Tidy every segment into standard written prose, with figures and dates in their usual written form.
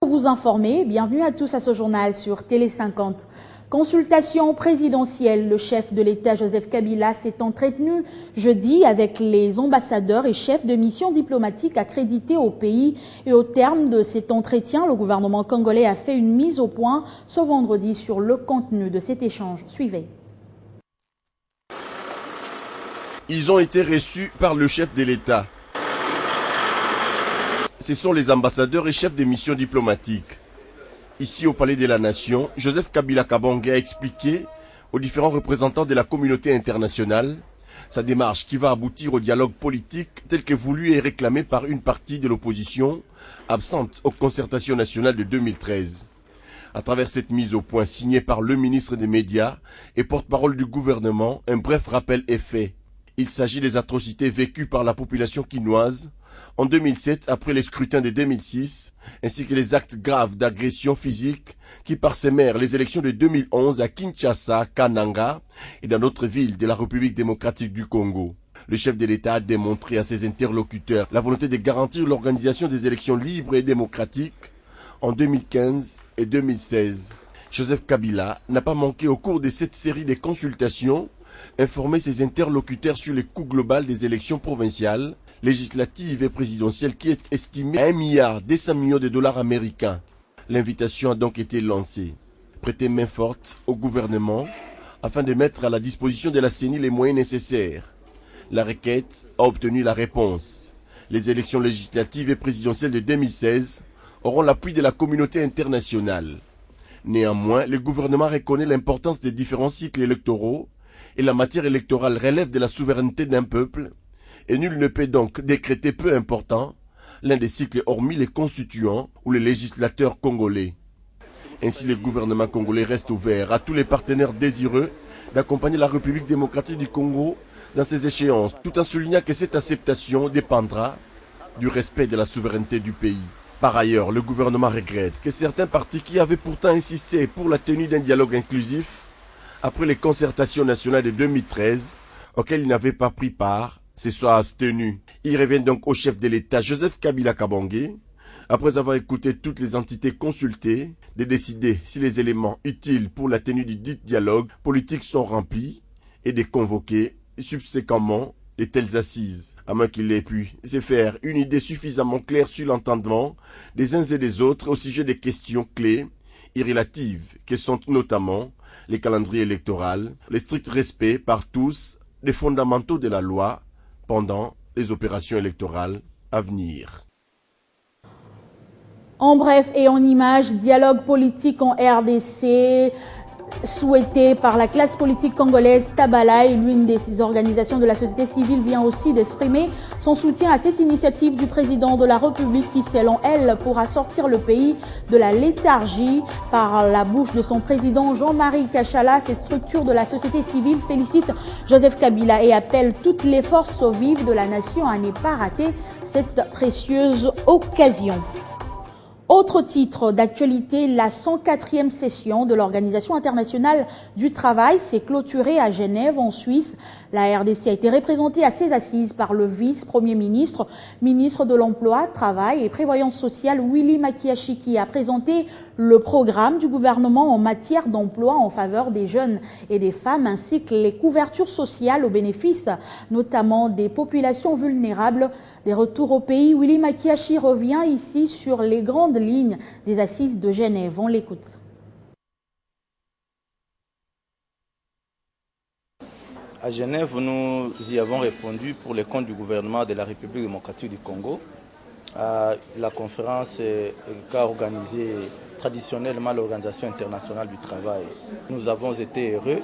Vous informer, bienvenue à tous à ce journal sur Télé 50. Consultation présidentielle, le chef de l'État Joseph Kabila s'est entretenu jeudi avec les ambassadeurs et chefs de mission diplomatique accrédités au pays. Et au terme de cet entretien, le gouvernement congolais a fait une mise au point ce vendredi sur le contenu de cet échange. Suivez. Ils ont été reçus par le chef de l'État. Ce sont les ambassadeurs et chefs des missions diplomatiques. Ici au Palais de la Nation, Joseph Kabila Kabange a expliqué aux différents représentants de la communauté internationale sa démarche qui va aboutir au dialogue politique tel que voulu et réclamé par une partie de l'opposition absente aux concertations nationales de 2013. À travers cette mise au point signée par le ministre des Médias et porte-parole du gouvernement, un bref rappel est fait. Il s'agit des atrocités vécues par la population quinoise en 2007 après les scrutins de 2006, ainsi que les actes graves d'agression physique qui parsemèrent les élections de 2011 à Kinshasa, Kananga et dans d'autres villes de la République démocratique du Congo. Le chef de l'État a démontré à ses interlocuteurs la volonté de garantir l'organisation des élections libres et démocratiques en 2015 et 2016. Joseph Kabila n'a pas manqué au cours de cette série de consultations informer ses interlocuteurs sur le coût global des élections provinciales, législatives et présidentielles qui est estimé à 1,2 milliard de dollars américains. L'invitation a donc été lancée. Prêter main forte au gouvernement afin de mettre à la disposition de la CENI les moyens nécessaires. La requête a obtenu la réponse. Les élections législatives et présidentielles de 2016 auront l'appui de la communauté internationale. Néanmoins, le gouvernement reconnaît l'importance des différents cycles électoraux et la matière électorale relève de la souveraineté d'un peuple, et nul ne peut donc décréter peu important l'un des cycles hormis les constituants ou les législateurs congolais. Ainsi, le gouvernement congolais reste ouvert à tous les partenaires désireux d'accompagner la République démocratique du Congo dans ces échéances, tout en soulignant que cette acceptation dépendra du respect de la souveraineté du pays. Par ailleurs, le gouvernement regrette que certains partis qui avaient pourtant insisté pour la tenue d'un dialogue inclusif après les concertations nationales de 2013, auxquelles ils n'avaient pas pris part, se soient abstenus. Il revient donc au chef de l'État, Joseph Kabila Kabange, après avoir écouté toutes les entités consultées, de décider si les éléments utiles pour la tenue du dit dialogue politique sont remplis et de convoquer subséquemment de telles assises, à moins qu'il ait pu se faire une idée suffisamment claire sur l'entendement des uns et des autres au sujet des questions clés et relatives, que sont notamment les calendriers électoraux, le strict respect par tous des fondamentaux de la loi pendant les opérations électorales à venir. En bref et en images, dialogue politique en RDC souhaité par la classe politique congolaise. Tabalaï, l'une des organisations de la société civile, vient aussi d'exprimer son soutien à cette initiative du président de la République qui, selon elle, pourra sortir le pays de la léthargie. Par la bouche de son président Jean-Marie Kachala, cette structure de la société civile félicite Joseph Kabila et appelle toutes les forces vives de la nation à ne pas rater cette précieuse occasion. Autre titre d'actualité, la 104e session de l'Organisation internationale du travail s'est clôturée à Genève, en Suisse. La RDC a été représentée à ses assises par le vice-premier ministre, ministre de l'Emploi, Travail et Prévoyance sociale, Willy Makiashi, qui a présenté le programme du gouvernement en matière d'emploi en faveur des jeunes et des femmes, ainsi que les couvertures sociales au bénéfice notamment des populations vulnérables. Des retours au pays, Willy Makiashi revient ici sur les grandes lignes des assises de Genève. On l'écoute. À Genève, nous y avons répondu pour les comptes du gouvernement de la République démocratique du Congo à la conférence qu'a organisée traditionnellement l'Organisation internationale du travail. Nous avons été heureux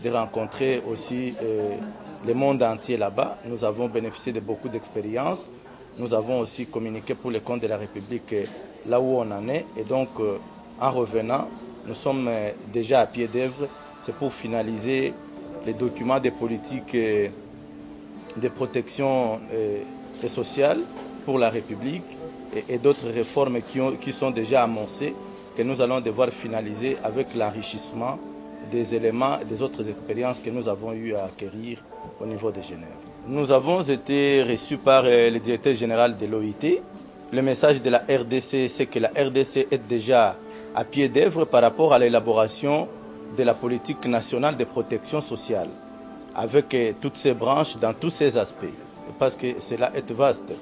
de rencontrer aussi le monde entier là-bas. Nous avons bénéficié de beaucoup d'expériences. Nous avons aussi communiqué pour les comptes de la République là où on en est. Et donc, en revenant, nous sommes déjà à pied d'œuvre. C'est pour finaliser les documents des politiques de protection sociale pour la République et d'autres réformes qui sont déjà amorcées, que nous allons devoir finaliser avec l'enrichissement des éléments et des autres expériences que nous avons eu à acquérir au niveau de Genève. Nous avons été reçus par le directeur général de l'OIT Le message de la RDC, c'est que la RDC est déjà à pied d'œuvre par rapport à l'élaboration de la politique nationale de protection sociale, avec toutes ces branches dans tous ces aspects, parce que cela est vaste.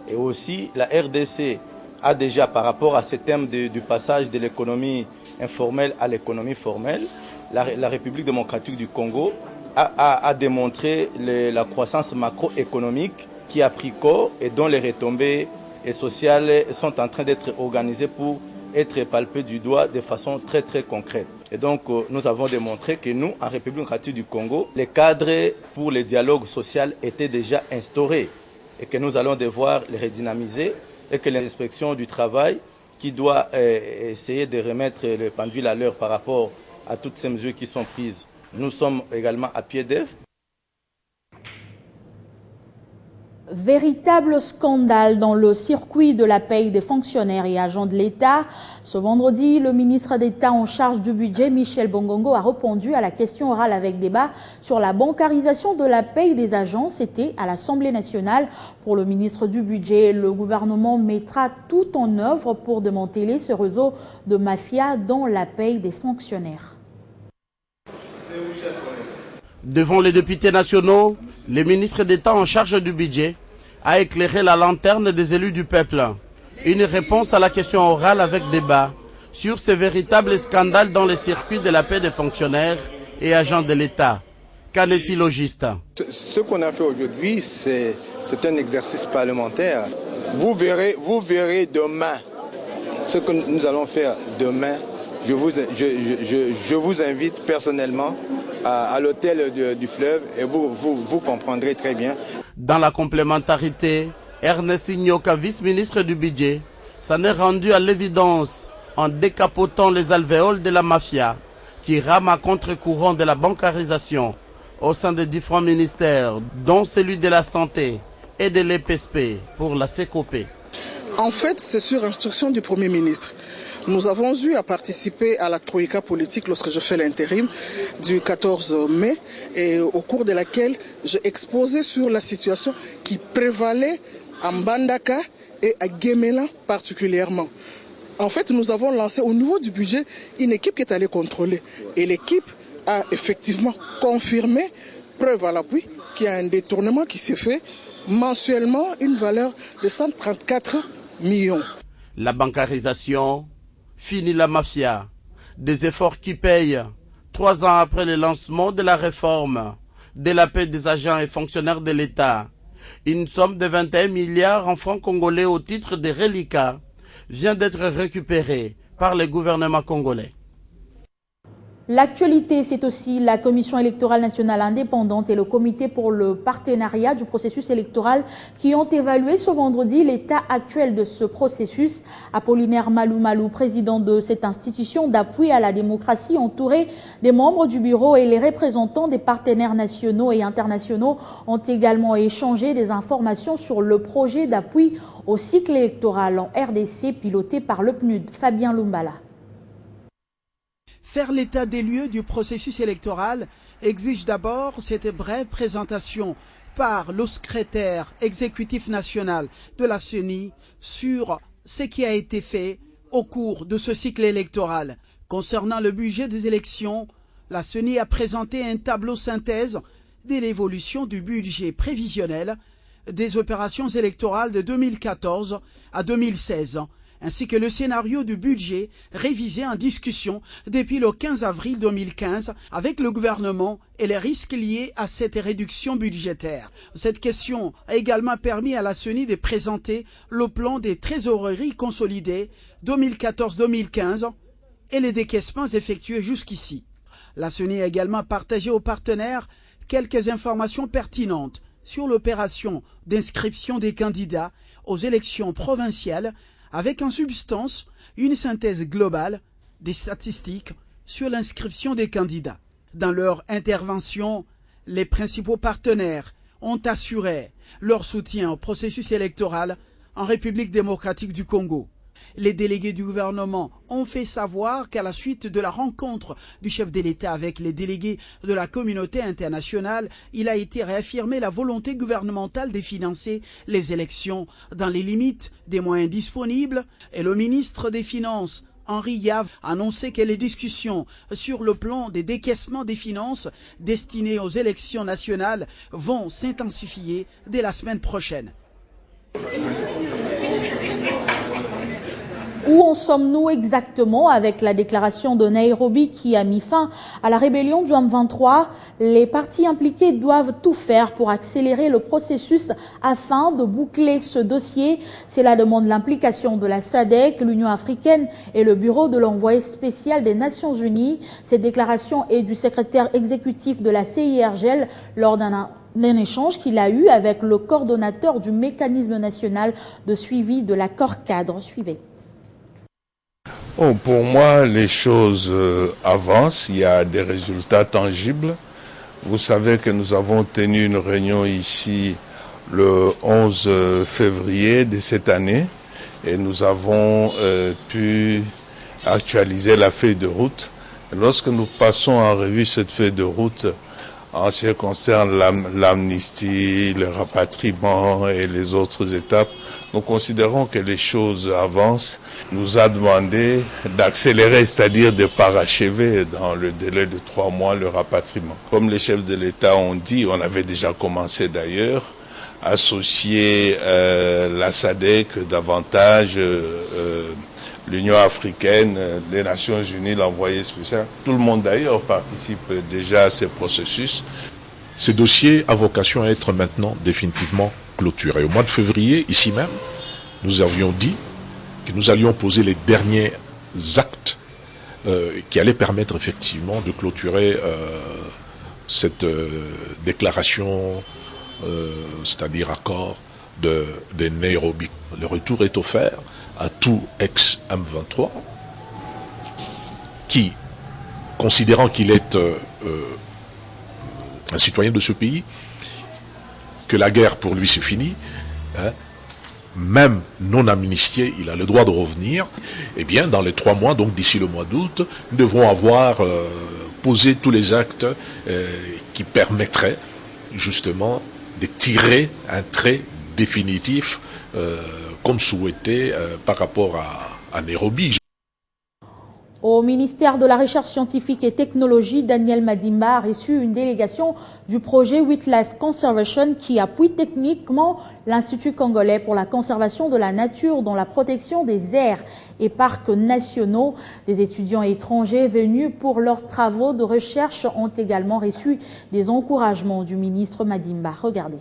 Et aussi, la RDC a déjà, par rapport à ce thème du passage de l'économie informelle à l'économie formelle, la République démocratique du Congo a démontré la croissance macroéconomique qui a pris corps et dont les retombées sociales sont en train d'être organisées pour être palpées du doigt de façon très très concrète. Et donc nous avons démontré que nous, en République démocratique du Congo, les cadres pour le dialogue social étaient déjà instaurés et que nous allons devoir les redynamiser et que l'inspection du travail, qui doit essayer de remettre le pendule à l'heure par rapport à toutes ces mesures qui sont prises, nous sommes également à pied d'œuvre. Véritable scandale dans le circuit de la paye des fonctionnaires et agents de l'État. Ce vendredi, le ministre d'État en charge du budget, Michel Bongongo, a répondu à la question orale avec débat sur la bancarisation de la paye des agents. C'était à l'Assemblée nationale. Pour le ministre du budget, le gouvernement mettra tout en œuvre pour démanteler ce réseau de mafia dans la paye des fonctionnaires. Devant les députés nationaux, le ministre d'État en charge du budget a éclairé la lanterne des élus du peuple. Une réponse à la question orale avec débat sur ce véritable scandale dans les circuits de la paie des fonctionnaires et agents de l'État. Qu'en est-il au juste? Ce qu'on a fait aujourd'hui, c'est un exercice parlementaire. Vous verrez demain ce que nous allons faire demain. Je vous invite personnellement à l'hôtel du fleuve et vous comprendrez très bien. Dans la complémentarité, Ernest Ignoka, vice-ministre du budget, s'en est rendu à l'évidence en décapotant les alvéoles de la mafia qui rame à contre-courant de la bancarisation au sein des différents ministères, dont celui de la santé et de l'EPSP pour la CECOP. En fait, c'est sur instruction du Premier ministre. Nous avons eu à participer à la troïka politique lorsque je fais l'intérim du 14 mai et au cours de laquelle j'ai exposé sur la situation qui prévalait à Mbandaka et à Guémela particulièrement. En fait, nous avons lancé au niveau du budget une équipe qui est allée contrôler et l'équipe a effectivement confirmé, preuve à l'appui, qu'il y a un détournement qui s'est fait mensuellement, une valeur de 134 millions. La bancarisation, fini la mafia, des efforts qui payent 3 ans après le lancement de la réforme de la paie des agents et fonctionnaires de l'État. Une somme de 21 milliards en francs congolais au titre des reliquats vient d'être récupérée par le gouvernement congolais. L'actualité, c'est aussi la Commission électorale nationale indépendante et le Comité pour le partenariat du processus électoral qui ont évalué ce vendredi l'état actuel de ce processus. Apollinaire Malou, président de cette institution d'appui à la démocratie, entouré des membres du bureau et les représentants des partenaires nationaux et internationaux, ont également échangé des informations sur le projet d'appui au cycle électoral en RDC piloté par le PNUD. Fabien Lumbala. Faire l'état des lieux du processus électoral exige d'abord cette brève présentation par le secrétaire exécutif national de la CENI sur ce qui a été fait au cours de ce cycle électoral. Concernant le budget des élections, la CENI a présenté un tableau synthèse de l'évolution du budget prévisionnel des opérations électorales de 2014 à 2016, ainsi que le scénario du budget révisé en discussion depuis le 15 avril 2015 avec le gouvernement et les risques liés à cette réduction budgétaire. Cette question a également permis à la CENI de présenter le plan des trésoreries consolidées 2014-2015 et les décaissements effectués jusqu'ici. La CENI a également partagé aux partenaires quelques informations pertinentes sur l'opération d'inscription des candidats aux élections provinciales avec en substance une synthèse globale des statistiques sur l'inscription des candidats. Dans leur intervention, les principaux partenaires ont assuré leur soutien au processus électoral en République démocratique du Congo. Les délégués du gouvernement ont fait savoir qu'à la suite de la rencontre du chef de l'État avec les délégués de la communauté internationale, il a été réaffirmé la volonté gouvernementale de financer les élections dans les limites des moyens disponibles et le ministre des Finances, Henri Yav, a annoncé que les discussions sur le plan des décaissements des finances destinées aux élections nationales vont s'intensifier dès la semaine prochaine. Où en sommes-nous exactement avec la déclaration de Nairobi qui a mis fin à la rébellion du M23? Les parties impliquées doivent tout faire pour accélérer le processus afin de boucler ce dossier. Cela demande l'implication de la SADC, l'Union africaine et le bureau de l'envoyé spécial des Nations Unies. Cette déclaration est du secrétaire exécutif de la CIRGL lors d'un échange qu'il a eu avec le coordonnateur du mécanisme national de suivi de l'accord cadre. Suivez. Oh, pour moi, les choses avancent, il y a des résultats tangibles. Vous savez que nous avons tenu une réunion ici le 11 février de cette année et nous avons pu actualiser la feuille de route. Et lorsque nous passons en revue cette feuille de route en ce qui concerne l'amnistie, le rapatriement et les autres étapes, nous considérons que les choses avancent. Il nous a demandé d'accélérer, c'est-à-dire de parachever dans le délai de 3 mois le rapatriement. Comme les chefs de l'État ont dit, on avait déjà commencé d'ailleurs, associer la SADC davantage, l'Union africaine, les Nations Unies, l'envoyé spécial. Tout le monde d'ailleurs participe déjà à ces processus. Ce dossier a vocation à être maintenant définitivement clôturé. Au mois de février, ici même, nous avions dit que nous allions poser les derniers actes qui allaient permettre effectivement de clôturer cette déclaration, c'est-à-dire accord de Nairobi. Le retour est offert à tout ex-M23 qui, considérant qu'il est un citoyen de ce pays, que la guerre pour lui c'est fini, hein, même non amnistié, il a le droit de revenir. Eh bien, dans les 3 mois, donc d'ici le mois d'août, nous devrons avoir posé tous les actes qui permettraient justement de tirer un trait définitif comme souhaité par rapport à Nairobi. Au ministère de la Recherche scientifique et technologie, Daniel Madimba a reçu une délégation du projet Wildlife Conservation qui appuie techniquement l'Institut congolais pour la conservation de la nature dans la protection des aires et parcs nationaux. Des étudiants étrangers venus pour leurs travaux de recherche ont également reçu des encouragements du ministre Madimba. Regardez.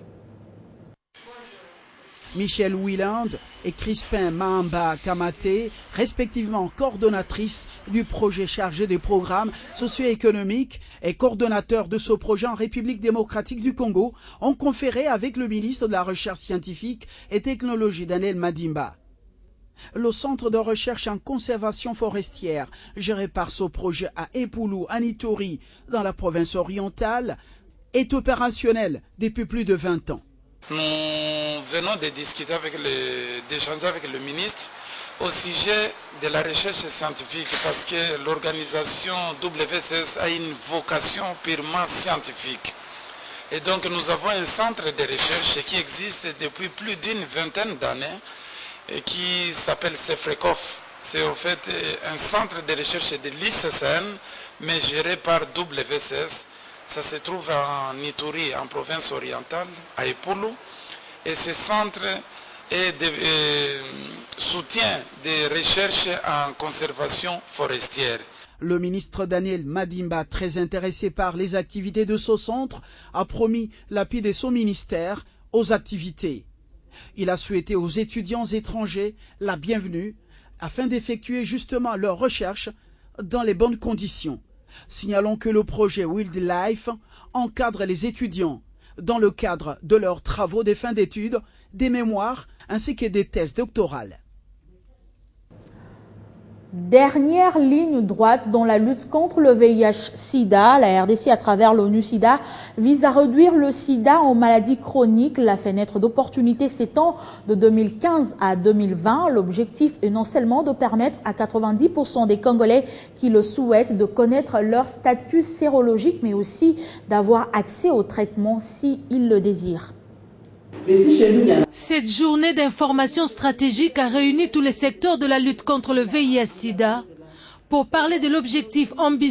Michel Wieland et Crispin Mahamba Kamate, respectivement coordonnatrices du projet chargé des programmes socio-économiques et coordonnateurs de ce projet en République démocratique du Congo, ont conféré avec le ministre de la Recherche scientifique et technologie Daniel Madimba. Le centre de recherche en conservation forestière, géré par ce projet à Epulu, en Ituri, dans la province orientale, est opérationnel depuis plus de 20 ans. Nous venons de discuter d'échanger avec le ministre au sujet de la recherche scientifique parce que l'organisation WCS a une vocation purement scientifique. Et donc nous avons un centre de recherche qui existe depuis plus d'une vingtaine d'années et qui s'appelle CEFRECOF. C'est en fait un centre de recherche de l'ICCN mais géré par WCS. Ça se trouve en Ituri, en province orientale, à Epulu. Et ce centre soutient des recherches en conservation forestière. Le ministre Daniel Madimba, très intéressé par les activités de ce centre, a promis l'appui de son ministère aux activités. Il a souhaité aux étudiants étrangers la bienvenue afin d'effectuer justement leurs recherches dans les bonnes conditions. Signalons que le projet Wildlife encadre les étudiants dans le cadre de leurs travaux de fin d'études, des mémoires ainsi que des thèses doctorales. Dernière ligne droite dans la lutte contre le VIH-Sida, la RDC à travers l'ONU-Sida vise à réduire le sida en maladie chronique. La fenêtre d'opportunité s'étend de 2015 à 2020. L'objectif est non seulement de permettre à 90% des Congolais qui le souhaitent de connaître leur statut sérologique, mais aussi d'avoir accès au traitement s'ils le désirent. Cette journée d'information stratégique a réuni tous les secteurs de la lutte contre le VIH-Sida pour parler de l'objectif ambitieux